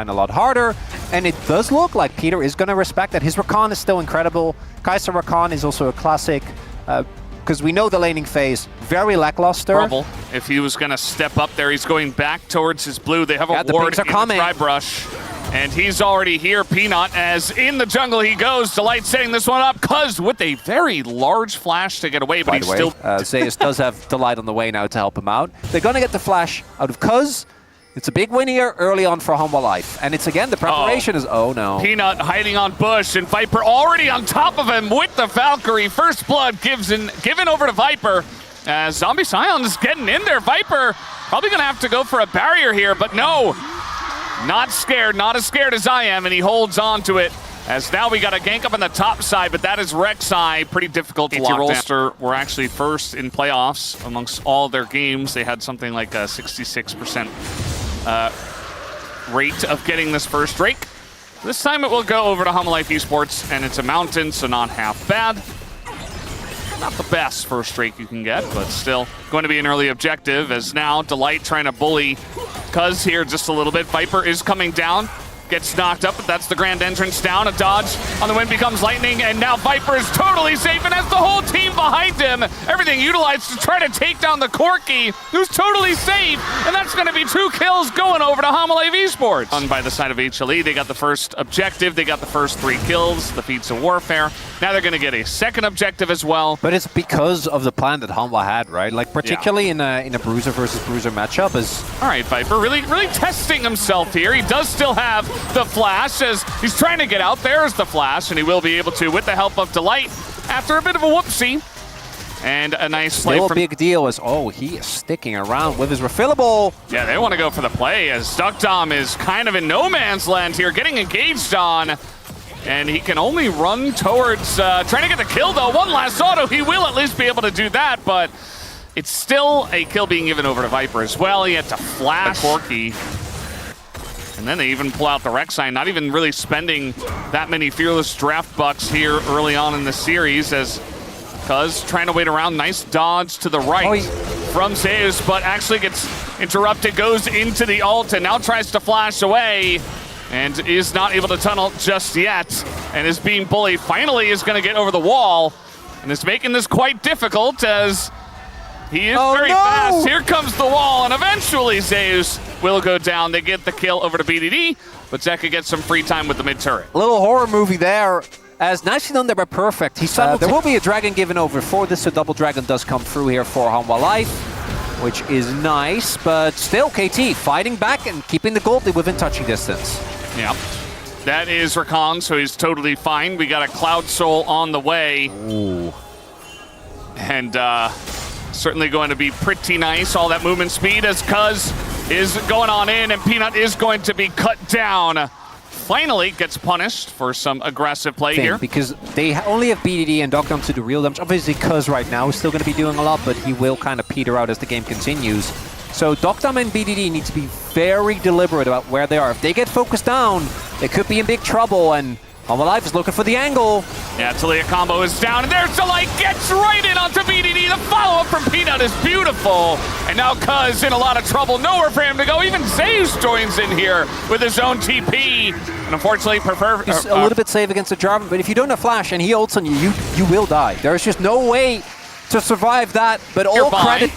a lot harder, and it does look like Peter is going to respect that. His Rakan is still incredible. Kai'Sa Rakan is also a classic, because we know the laning phase, very lackluster. Trouble. If he was going to step up there, he's going back towards his blue. They have a ward in the Tribrush, and he's already here. Peanut, as in the jungle he goes. Delight setting this one up, Cuz with a very large flash to get away, but he's still... Zeus does have Delight on the way now to help him out. They're going to get the flash out of Cuz. It's a big win here early on for Hanwha Life. And it's again, the preparation is, oh no. Peanut hiding on Bush, and Viper already on top of him with the Valkyrie. First blood given over to Viper. As Zombie Scion is getting in there. Viper probably gonna have to go for a barrier here, but no. Not scared, not as scared as I am, and he holds on to it. As now we got a gank up on the top side, but that is Rek'Sai. Pretty difficult to lock down. Rolster were actually first in playoffs amongst all their games. They had something like a 66% rate of getting this first Drake. This time it will go over to Hanwha Life eSports, and it's a mountain, so not half bad. Not the best first Drake you can get, but still going to be an early objective, as now Delight trying to bully Cuz here just a little bit. Viper is coming down, gets knocked up, but that's the grand entrance down. A dodge on the wind becomes lightning, and now Viper is totally safe and has the whole team behind him. Everything utilized to try to take down the Corki, who's totally safe, and that's going to be 2 kills going over to Hanwha Life eSports. On by the side of HLE, they got the first objective, they got the first 3 kills, the feats of warfare. Now they're going to get a second objective as well. But it's because of the plan that Hanwha had, right? Like particularly in a Bruiser versus Bruiser matchup is... All right, Viper really testing himself here. He does still have the flash as he's trying to get out. There's the flash, and he will be able to with the help of Delight after a bit of a whoopsie. And a nice play. Still a big deal is, oh, he is sticking around with his refillable. Yeah, they want to go for the play as Duckdom is kind of in no man's land here, getting engaged on. And he can only run towards trying to get the kill, though. One last auto, he will at least be able to do that, but it's still a kill being given over to Viper as well. He had to flash Corki. And then they even pull out the Rek'Sai, not even really spending that many Fearless draft bucks here early on in the series, as Cuz trying to wait around. Nice dodge to the right from Zeus, but actually gets interrupted, goes into the ult, and now tries to flash away, and is not able to tunnel just yet, and is being bullied. Finally is going to get over the wall, and is making this quite difficult as he is very fast. Here comes the wall, and eventually Zeus will go down. They get the kill over to BDD, but Zeka gets some free time with the mid turret. A little horror movie there. As nicely done, they were perfect. There will be a dragon given over for this, so double dragon does come through here for Hanwha Life, which is nice, but still KT fighting back and keeping the goldie within touching distance. Yeah, that is Rakan, so he's totally fine. We got a Cloud Soul on the way. Ooh. And certainly going to be pretty nice. All that movement speed as Cuz is going on in, and Peanut is going to be cut down. Finally gets punished for some aggressive play here. Because they only have BDD and Duckdom to do real damage. Obviously, Cuz right now is still going to be doing a lot, but he will kind of peter out as the game continues. So Duckdom and BDD need to be very deliberate about where they are. If they get focused down, they could be in big trouble, and Hanwha Life is looking for the angle. Yeah, Talia combo is down, and there's Delight, gets right in onto BDD. The follow-up from Peanut is beautiful. And now Cuz in a lot of trouble, nowhere for him to go. Even Zeus joins in here with his own TP. And unfortunately, he's a little bit safe against the Jarvan, but if you don't have flash and he ults on you, you will die. There's just no way to survive that, but all credit.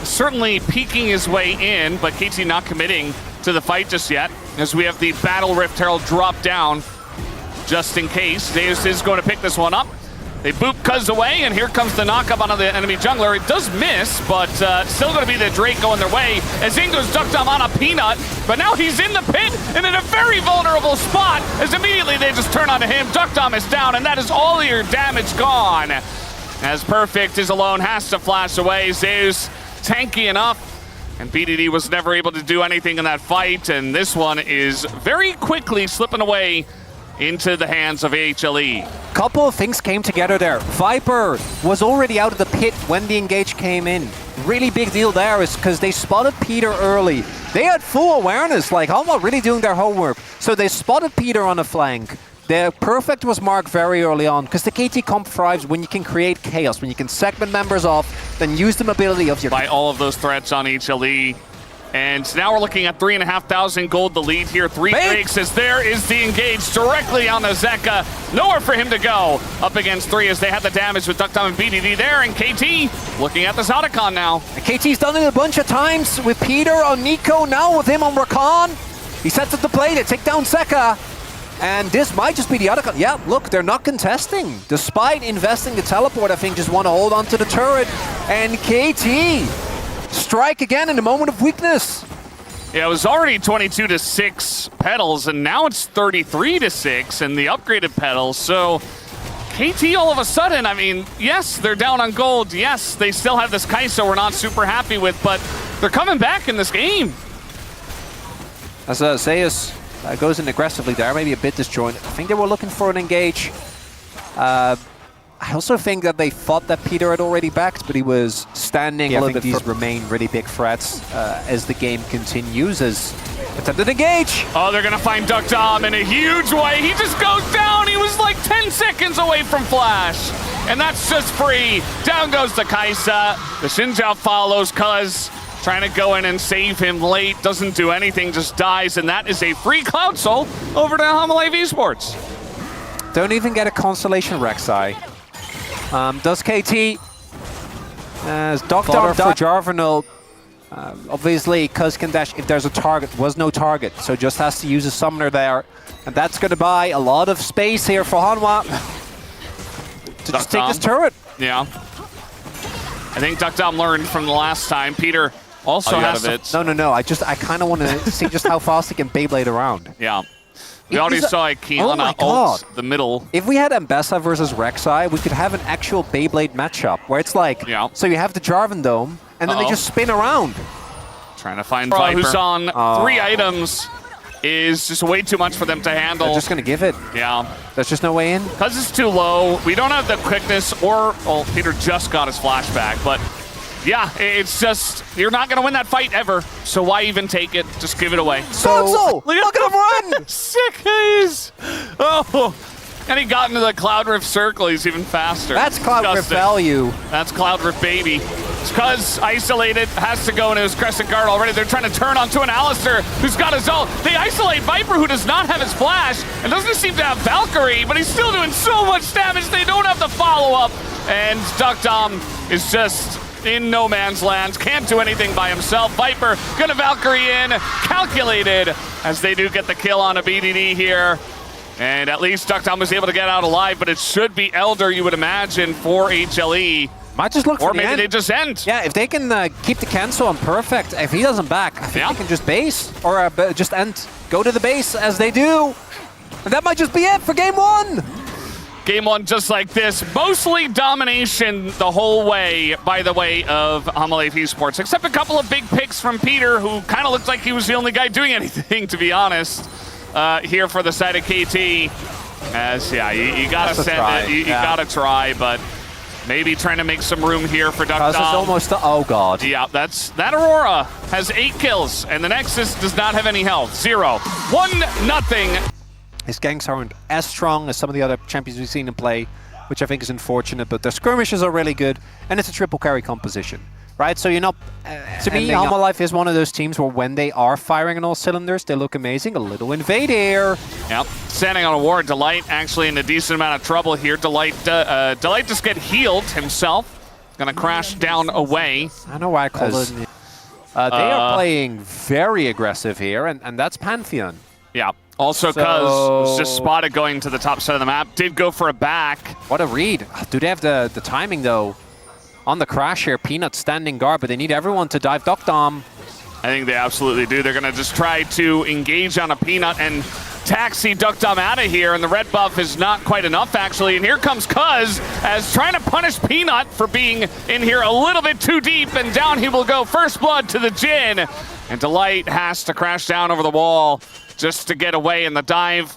Certainly peeking his way in, but KT not committing to the fight just yet, as we have the Battle Rift Herald drop down just in case. Zeus is going to pick this one up. They boop Cuz away, and here comes the knock-up onto the enemy jungler. It does miss, but still going to be the Drake going their way, as Ingo's Duckdom on a Peanut, but now he's in the pit and in a very vulnerable spot, as immediately they just turn onto him. Duckdom is down, and that is all your damage gone. As Perfect is alone, has to flash away. Zeus tanky enough, and BDD was never able to do anything in that fight, and this one is very quickly slipping away into the hands of HLE. Couple of things came together there. Viper was already out of the pit when the engage came in. Really big deal there is because they spotted Peter early. They had full awareness, like Hanwha really doing their homework. So they spotted Peter on the flank. Their Perfect was marked very early on, because the KT comp thrives when you can create chaos, when you can segment members off, then use the mobility of your... By all of those threats on HLE, And now we're looking at 3,500 gold, the lead here. 3 breaks as there is the engage directly on the Zeka. Nowhere for him to go. Up against 3 as they have the damage with Duckdom and BDD there. And KT looking at the Zotacon now. And KT's done it a bunch of times with Peter on Nico, now with him on Rakan. He sets up the play to take down Zeka. And this might just be the other... Yeah, look, they're not contesting. Despite investing the teleport, I think just want to hold on to the turret. And KT... strike again in a moment of weakness. Yeah, it was already 22-6 pedals, and now it's 33-6 in the upgraded pedals. So KT all of a sudden, I mean, yes, they're down on gold. Yes, they still have this Kai'Sa we're not super happy with, but they're coming back in this game. As Zeus goes in aggressively there, maybe a bit disjointed. I think they were looking for an engage. I also think that they thought that Peter had already backed, but he was standing a little bit. These remain really big threats as the game continues. As attempted engage. Oh, they're going to find Duckdom in a huge way. He just goes down. He was like 10 seconds away from Flash. And that's just free. Down goes the Kai'Sa. The Xinjiao follows Cuz trying to go in and save him late. Doesn't do anything, just dies. And that is a free Cloud Soul over to Hanwha eSports. Don't even get a Constellation Rek'Sai. Does KT, as Duckdom for Jarvanel, obviously Cuz can dash if there's a target, was no target, so just has to use a summoner there, and that's going to buy a lot of space here for Hanwha to just take this turret. Yeah. I think Duckdom learned from the last time. Peter also has it. No, I kind of want to see just how fast he can Beyblade around. Yeah. We already saw a Kiana ult the middle. If we had Ambessa versus Rek'Sai, we could have an actual Beyblade matchup where it's like, so you have the Jarvan Dome, and then they just spin around. Trying to find Viper. Who's on 3 items is just way too much for them to handle. They're just going to give it. Yeah. There's just no way in. Because it's too low. We don't have the quickness or... Oh, Peter just got his flashback, but... Yeah, it's just, you're not going to win that fight ever, so why even take it? Just give it away. So, look at him run! Sick haze! Oh, and he got into the Cloud Rift circle, he's even faster. That's Cloud Rift value. That's Cloud Rift baby. It's Cuz isolated, has to go into his Crescent Guard already. They're trying to turn onto an Alistar who's got his ult. They isolate Viper, who does not have his flash, and doesn't seem to have Valkyrie, but he's still doing so much damage, they don't have the follow-up. And Duckdom is just... in no man's land, can't do anything by himself. Viper gonna Valkyrie in, calculated, as they do get the kill on a BDD here. And at least Duckdom was able to get out alive, but it should be Elder, you would imagine, for HLE. Might just look for or maybe they just end. Yeah, if they can keep the cancel on perfect, if he doesn't back, I think they can just base, or just end, go to the base as they do. And that might just be it for game 1. Game 1 just like this. Mostly domination the whole way, by the way, of Hanwha eSports. Except a couple of big picks from Peter, who kind of looked like he was the only guy doing anything, to be honest, here for the side of KT. As, yeah, you got to send it. You got to try, but maybe trying to make some room here for Duckdom. Almost, oh, God. Yeah, that Aurora has 8 kills, and the Nexus does not have any health. 0. 1-0. His ganks aren't as strong as some of the other champions we've seen him play, which I think is unfortunate, but their skirmishes are really good, and it's a triple carry composition, right? So you're not... to me, Hanwha Life is one of those teams where when they are firing on all cylinders, they look amazing. A little invade here. Yep, standing on a ward. Delight actually in a decent amount of trouble here. Delight just get healed himself. Gonna crash down away. I know why I called it. They are playing very aggressive here, and that's Pantheon. Yeah. Also, Cuz was just spotted going to the top side of the map. Did go for a back. What a read. Do they have the timing, though? On the crash here, Peanut standing guard, but they need everyone to dive Duckdom. I think they absolutely do. They're going to just try to engage on a Peanut and taxi Duckdom out of here, and the red buff is not quite enough, actually. And here comes Cuz as trying to punish Peanut for being in here a little bit too deep, and down he will go. First blood to the Jin, and Delight has to crash down over the wall just to get away, in the dive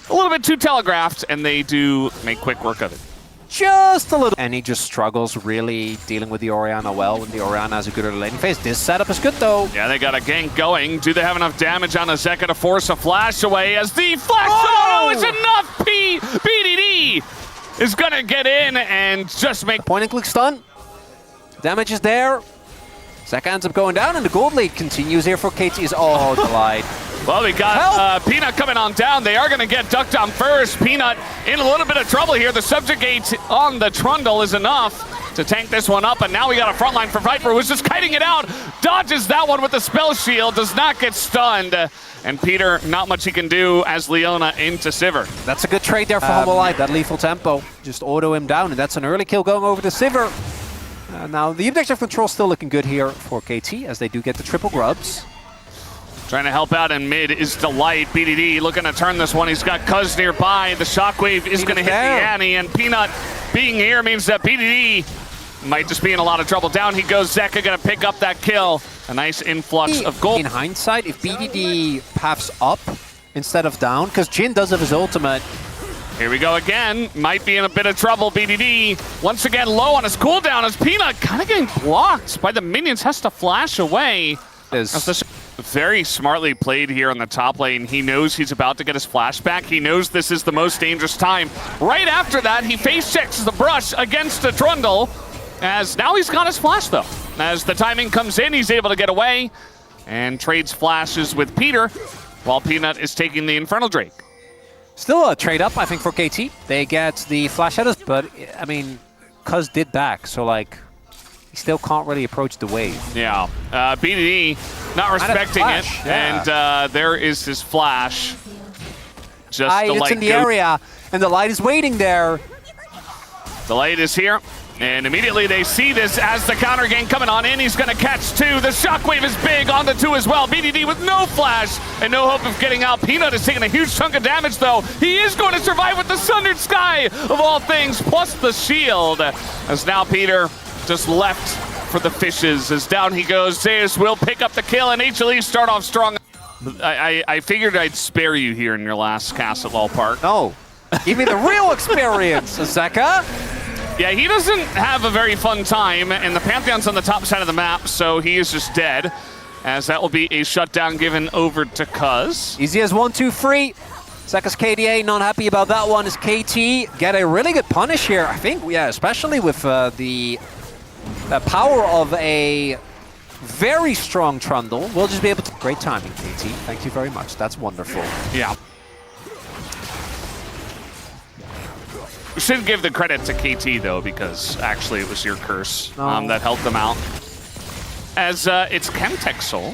a little bit too telegraphed, and they do make quick work of it. Just a little. And he just struggles really dealing with the Orianna well when the Orianna has a good early laning phase. This setup is good, though. Yeah, they got a gank going. Do they have enough damage on a Zeka to force a flash away as the flash is enough? BDD is going to get in and just make... Point and click stun. Damage is there. Zeka ends up going down, and the gold lead continues here for KT. Oh, Delight. Well, we got Peanut coming on down. They are going to get Duck Dom first. Peanut in a little bit of trouble here. The Subjugate on the Trundle is enough to tank this one up, and now we got a frontline for Viper, who's just kiting it out. Dodges that one with the spell shield, does not get stunned. And Peter, not much he can do as Leona into Sivir. That's a good trade there for Hanwha Live. That lethal tempo. Just auto him down, and that's an early kill going over to Sivir. Now, the objective control still looking good here for KT, as they do get the triple grubs. Trying to help out in mid is Delight. BDD looking to turn this one. He's got Cuz nearby. The shockwave is going to hit the Annie, and Peanut being here means that BDD might just be in a lot of trouble. Down he goes. Zeka going to pick up that kill. A nice influx of gold. In hindsight, if BDD paths up instead of down, because Jin does have his ultimate. Here we go again. Might be in a bit of trouble. BDD once again low on his cooldown as Peanut kind of getting blocked by the minions. Has to flash away. Very smartly played here on the top lane. He knows he's about to get his flashback. He knows this is the most dangerous time. Right after that, he face checks the brush against the Trundle. As now he's got his flash though. As the timing comes in, he's able to get away and trades flashes with Peter while Peanut is taking the Infernal Drake. Still a trade up, I think, for KT. They get the flash at us, but I mean, Cuz did back, so like, he still can't really approach the wave. Yeah, BDD not respecting it, yeah. And there is his flash. Just the it's light in the area, and the light is waiting there. The light is here, and immediately they see this as the counter gang coming on in. He's going to catch two. The shockwave is big on the two as well. BDD with no flash and no hope of getting out. Peanut is taking a huge chunk of damage, though. He is going to survive with the Sundered Sky, of all things, plus the shield. As now Peter just left for the fishes. As down he goes, Zeus will pick up the kill, and HLE start off strong. I figured I'd spare you here in your last cast at Lol Park. No, give me the real experience, Zeka. Yeah, he doesn't have a very fun time, and the Pantheon's on the top side of the map, so he is just dead, as that will be a shutdown given over to Cuz. Easy as 1-2-3. Zeka's KDA not happy about that one. As KT get a really good punish here, I think, yeah, especially with the power of a very strong Trundle. We'll just be able to... Great timing, KT. Thank you very much. That's wonderful. Yeah. We should give the credit to KT, though, because actually it was your curse that helped them out. As it's Chemtech Soul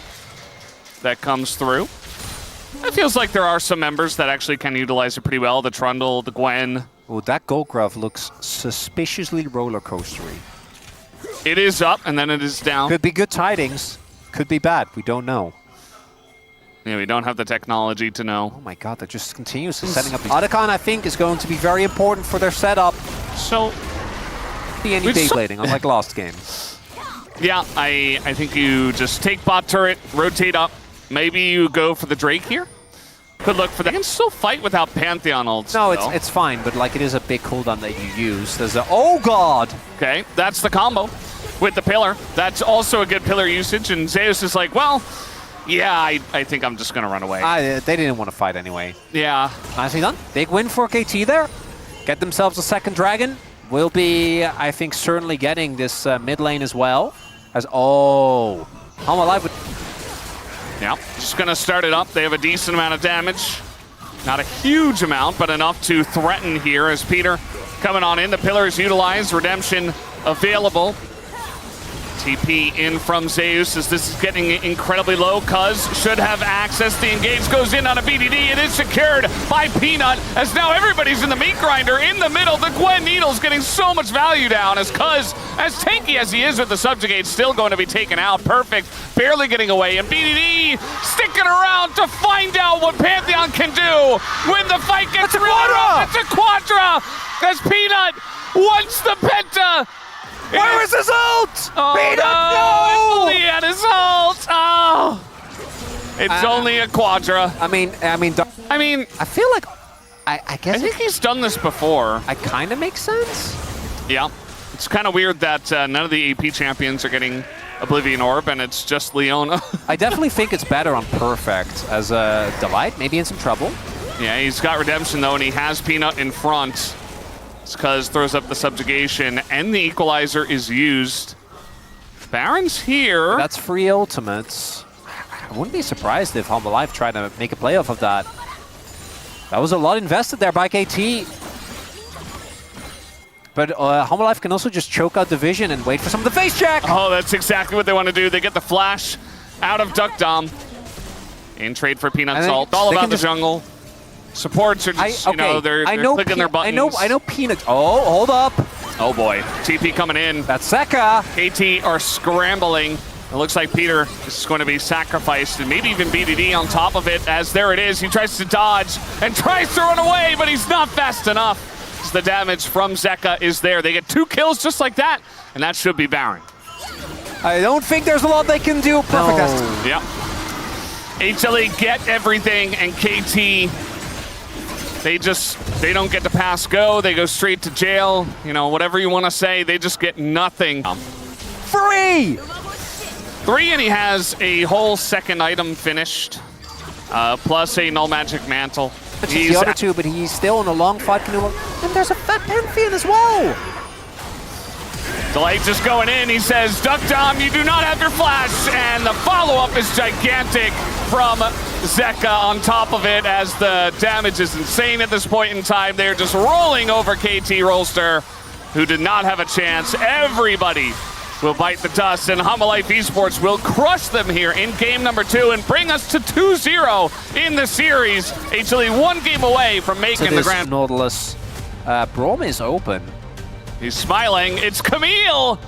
that comes through. It feels like there are some members that actually can utilize it pretty well. The Trundle, the Gwen. Oh, that Gold Glove looks suspiciously roller coastery. It is up, and then it is down. Could be good tidings. Could be bad. We don't know. Yeah, we don't have the technology to know. Oh my god, they're just continuously setting up. Otacon, I think, is going to be very important for their setup. So, be any Beyblading, unlike last game. Yeah, I think you just take bot turret, rotate up. Maybe you go for the Drake here. Could look for that. You can still fight without Pantheon ults. No, it's fine, but like it is a big cooldown that you use. There's a... Oh god! Okay, that's the combo with the pillar. That's also a good pillar usage, and Zeus is like, well... Yeah, I think I'm just going to run away. They didn't want to fight anyway. Yeah. Nicely done. Big win for KT there. Get themselves a second dragon. Will be, I think, certainly getting this mid lane as well. As, oh. Hanwha Live with... Yeah, just going to start it up. They have a decent amount of damage. Not a huge amount, but enough to threaten here as Peter coming on in. The pillar is utilized. Redemption available. TP in from Zeus as this is getting incredibly low. Cuz should have access. The engage goes in on a BDD. It is secured by Peanut as now everybody's in the meat grinder in the middle. The Gwen Needle's getting so much value down as Cuz, as tanky as he is with the Subjugate, still going to be taken out. Perfect, barely getting away. And BDD sticking around to find out what Pantheon can do when the fight gets really rough. It's a Quadra as Peanut wants the Penta. Where is his ult? Oh, Peanut, no! If only he had his ult! Oh! It's only a Quadra. I mean, I feel like, I guess... I think he's done this before. It kind of makes sense. Yeah. It's kind of weird that none of the AP champions are getting Oblivion Orb, and it's just Leona. I definitely think it's better on Perfect as a Delight, maybe in some trouble. Yeah, he's got Redemption, though, and he has Peanut in front. Cuz throws up the subjugation and the equalizer is used. Baron's here. That's free ultimates. I wouldn't be surprised if Humble Life tried to make a play off of that. That was a lot invested there by KT. But Humble Life can also just choke out the vision and wait for some of the face check. Oh, that's exactly what they want to do. They get the flash out of Duck Dom. In trade for Peanut's ult. All about the jungle. Supports are just, you know, they're clicking their buttons. I know Peanut. Oh, hold up. Oh boy, TP coming in. That's Zeka. KT are scrambling. It looks like Peter is going to be sacrificed, and maybe even BDD on top of it, as there it is. He tries to dodge and tries to run away, but he's not fast enough. The damage from Zeka is there. They get 2 kills just like that, and that should be Baron. I don't think there's a lot they can do. Perfect. No. Yep. HLE get everything, and KT, they don't get to pass go. They go straight to jail. You know, whatever you want to say, they just get nothing. 3! 3, and he has a whole second item finished, plus a null magic mantle. He's the other 2, but he's still in a long fight canoe. And there's a fat Pantheon as well. Delight just going in. He says, Duck Dom, you do not have your flash. And the follow-up is gigantic from Zeka on top of it, as the damage is insane at this point in time. They're just rolling over KT Rolster, who did not have a chance. Everybody will bite the dust, and Humble Life eSports will crush them here in game number 2 and bring us to 2-0 in the series. HLE 1 game away from making the grand. Nautilus. Brom is open. He's smiling. It's Camille!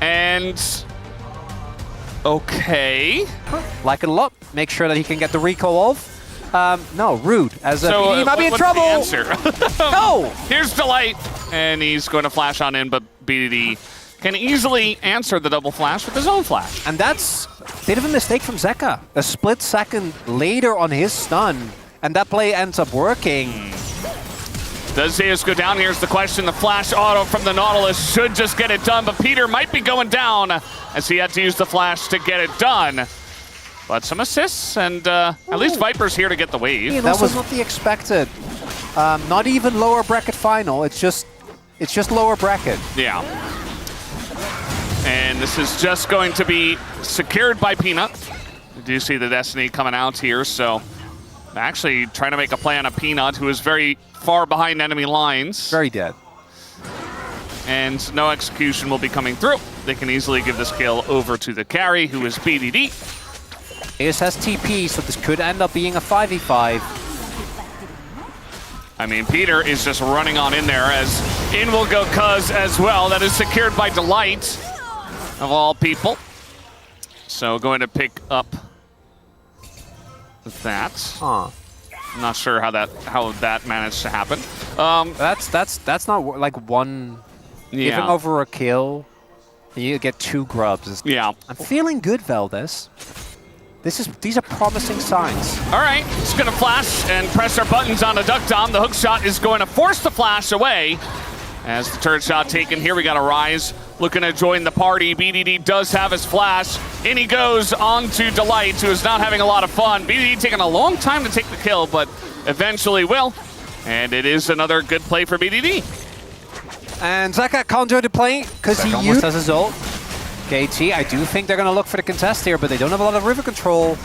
And... okay. Like it a lot. Make sure that he can get the recall off. No, rude. As so, he might be in trouble. The answer? No! Here's Delight, and he's going to flash on in, but BDD can easily answer the double flash with his own flash. And that's a bit of a mistake from Zeka. A split second later on his stun, and that play ends up working. Does Zeus go down? Here's the question. The flash auto from the Nautilus should just get it done, but Peter might be going down as he had to use the flash to get it done. But some assists, and at least Viper's here to get the wave. Yeah, that was not the expected. Not even lower bracket final. It's just lower bracket. Yeah. And this is just going to be secured by Peanut. You do see the Destiny coming out here, so actually trying to make a play on a Peanut who is very far behind enemy lines. Very dead. And no execution will be coming through. They can easily give this kill over to the carry, who is BDD. Zeus has TP, so this could end up being a 5v5. I mean, Peter is just running on in there, as in will go Cuz as well. That is secured by Delight, of all people. So going to pick up that. Huh. I'm not sure how that managed to happen. That's not like one. Yeah. Giving over a kill, you get 2 grubs. Yeah. I'm feeling good, Valdez. These are promising signs. All right, just gonna flash and press our buttons on a Duck Dom. The hook shot is going to force the flash away. As the turret shot taken here, we got a Rise looking to join the party. BDD does have his flash. In he goes on to Delight, who is not having a lot of fun. BDD taking a long time to take the kill, but eventually will. And it is another good play for BDD. And Zeka can't do the play because he almost has his ult. KT, I do think they're going to look for the contest here, but they don't have a lot of river control.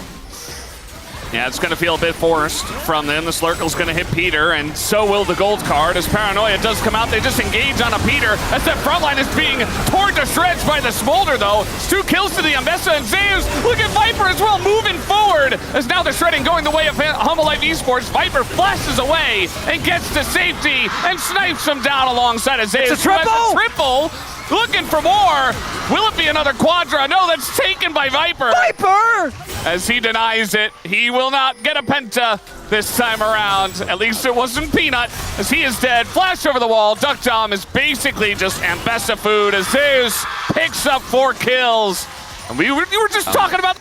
Yeah, it's going to feel a bit forced from them. The Slurkle's going to hit Peter, and so will the gold card. As Paranoia does come out, they just engage on a Peter. As that front line is being torn to shreds by the Smolder, though. It's 2 kills to the Ambessa, and Zeus, look at Viper as well, moving forward. As now the shredding going the way of Humble Life eSports. Viper flashes away and gets to safety and snipes him down alongside of Zeus. It's a triple! Looking for more. Will it be another Quadra? No, that's taken by Viper. Viper! As he denies it, he will not get a Penta this time around. At least it wasn't Peanut, as he is dead. Flash over the wall. Duck Dom is basically just Ambessa food, as Zeus picks up 4 kills. And you were just talking about...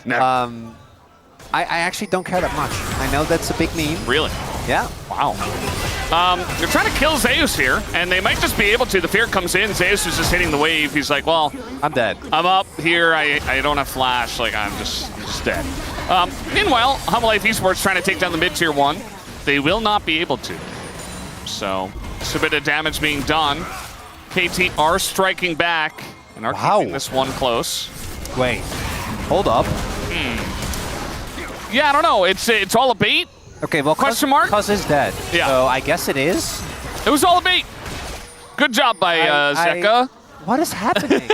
I actually don't care that much. I know that's a big meme. Really? Yeah. Wow. They're trying to kill Zeus here, and they might just be able to. The fear comes in. Zeus is just hitting the wave. He's like, well, I'm dead. I'm up here. I don't have flash. Like, I'm just dead. Meanwhile, Humble Life eSports trying to take down the mid-tier 1. They will not be able to. So, it's a bit of damage being done. KT are striking back, and are Wow. keeping this one close. Wait, hold up. Yeah, I don't know. It's all a bait. Okay, well, Question mark? Cuz is dead. Yeah. So I guess it is. It was all a bait. Good job by Zeka, What is happening?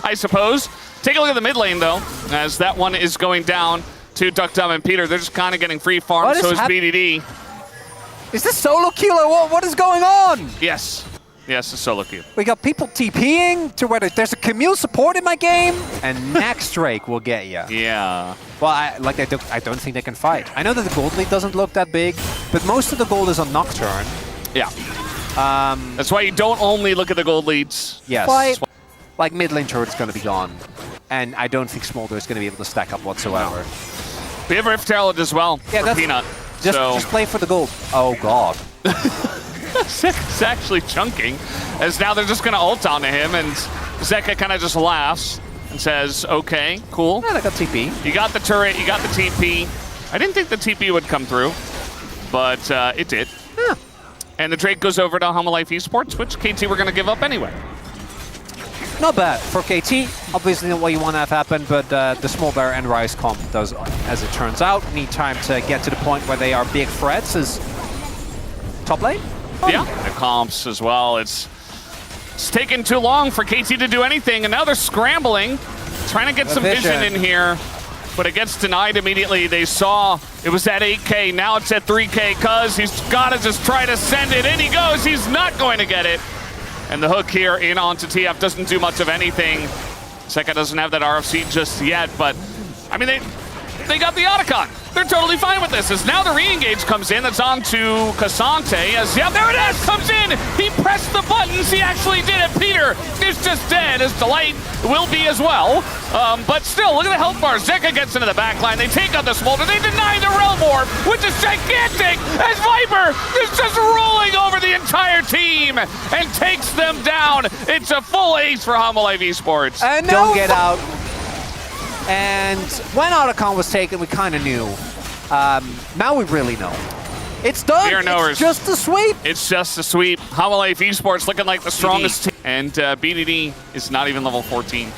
I suppose. Take a look at the mid lane, though, as that one is going down to Duckdom and Peter. They're just kind of getting free farm, so is BDD. Is this solo queue or what is going on? Yes. Yes, a solo queue. We got people TPing to where there's a Camille support in my game, and next Drake will get you. Yeah. Well, I don't think they can fight. I know that the gold lead doesn't look that big, but most of the gold is on Nocturne. Yeah. That's why you don't only look at the gold leads. Yes. Like mid lane turret's going to be gone, and I don't think Smolder is going to be able to stack up whatsoever. No. We have Rift Herald as well. Yeah, for Peanut. Just play for the gold. Oh god. Zeka's actually chunking, as now they're just going to ult onto him, and Zeka kind of just laughs and says, okay, cool. Yeah, they got TP. You got the turret, you got the TP. I didn't think the TP would come through, but it did. Yeah. And the Drake goes over to Hanwha Life eSports, which KT we're going to give up anyway. Not bad for KT. Obviously not what you want to have happen, but the Small Bear and Rise comp does, as it turns out, need time to get to the point where they are big threats as top lane. Yeah, the comps as well. It's taken too long for KT to do anything, and now they're scrambling, trying to get some vision in here, but it gets denied immediately. They saw it was at 8K, now it's at 3K, cuz he's got to just try to send it. In he goes, he's not going to get it. And the hook here in onto TF doesn't do much of anything. Zeka doesn't have that RFC just yet, but I mean, they got the Otacon. They're totally fine with this, as now the re-engage comes in. That's on to Cassante, as, yeah, there it is, comes in! He pressed the buttons, he actually did it! Peter is just dead, as Delight will be as well. But still, look at the health bars. Zeka gets into the back line, they take out the Smolder, they deny the Realm Orb, which is gigantic, as Viper is just rolling over the entire team and takes them down. It's a full ace for Hanwha Life eSports. And don't get out. And when Otacon was taken, we kind of knew. Now we really know. It's done. It's just a sweep. It's just a sweep. Hanwha Life eSports looking like the strongest team. And BDD is not even level 14.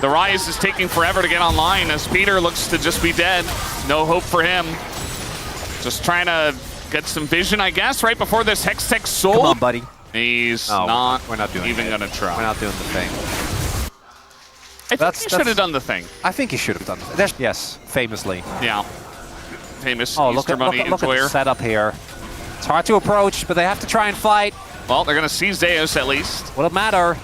The Rise is taking forever to get online, as Peter looks to just be dead. No hope for him. Just trying to get some vision, I guess, right before this Hextech Soul. Come on, buddy. He's we're not doing even going to try. We're not doing the thing. I think he should have done the thing. I think he should have done the thing. Yes, famously. Yeah. Famous look at the setup here. It's hard to approach, but they have to try and fight. Well, they're going to see Zeus at least. Will it matter?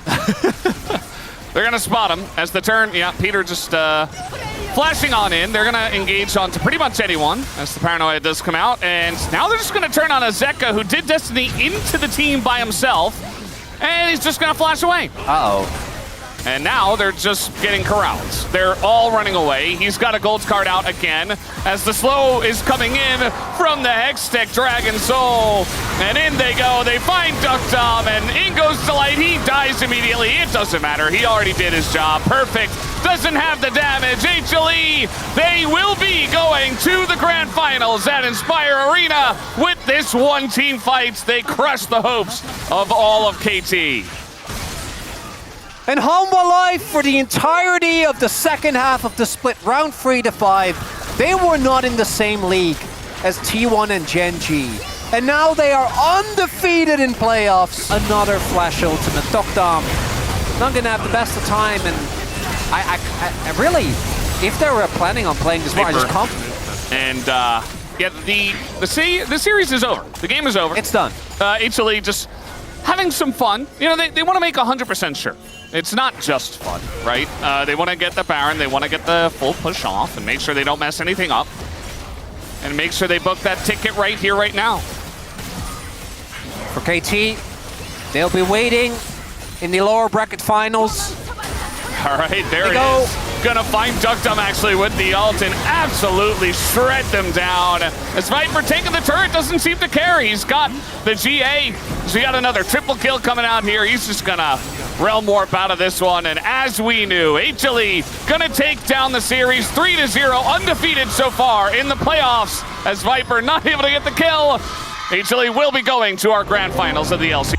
They're going to spot him as the turn. Yeah, Peter just flashing on in. They're going to engage on to pretty much anyone as the paranoia does come out. And now they're just going to turn on a Zeka who did Destiny into the team by himself. And he's just going to flash away. Uh-oh. And now they're just getting corralled. They're all running away. He's got a gold card out again as the slow is coming in from the Hextech Dragon Soul. And in they go. They find Duckdom, and in goes Delight. He dies immediately. It doesn't matter. He already did his job. Perfect. Doesn't have the damage. HLE, they will be going to the grand finals at Inspire Arena with this one team fight. They crush the hopes of all of KT. And Hanwha Life, for the entirety of the second half of the split, round 3 to 5, they were not in the same league as T1 and Gen.G. And now they are undefeated in playoffs. Another Flash Ultimate. Duckdom not going to have the best of time, and I really, if they were planning on playing this more, I just comp. And yeah, the series is over. The game is over. It's done. HLE just having some fun. You know, they want to make 100% sure. It's not just fun, right? They want to get the Baron, they want to get the full push off and make sure they don't mess anything up. And make sure they book that ticket right here, right now. For KT, they'll be waiting in the lower bracket finals. All right, there it is. Gonna find Duckdom actually with the ult and absolutely shred them down. As Viper taking the turret, doesn't seem to care. He's got the GA, so he got another triple kill coming out here. He's just gonna Realm Warp out of this one, and as we knew, HLE gonna take down the series 3-0, undefeated so far in the playoffs, as Viper not able to get the kill. HLE will be going to our grand finals of the LCK.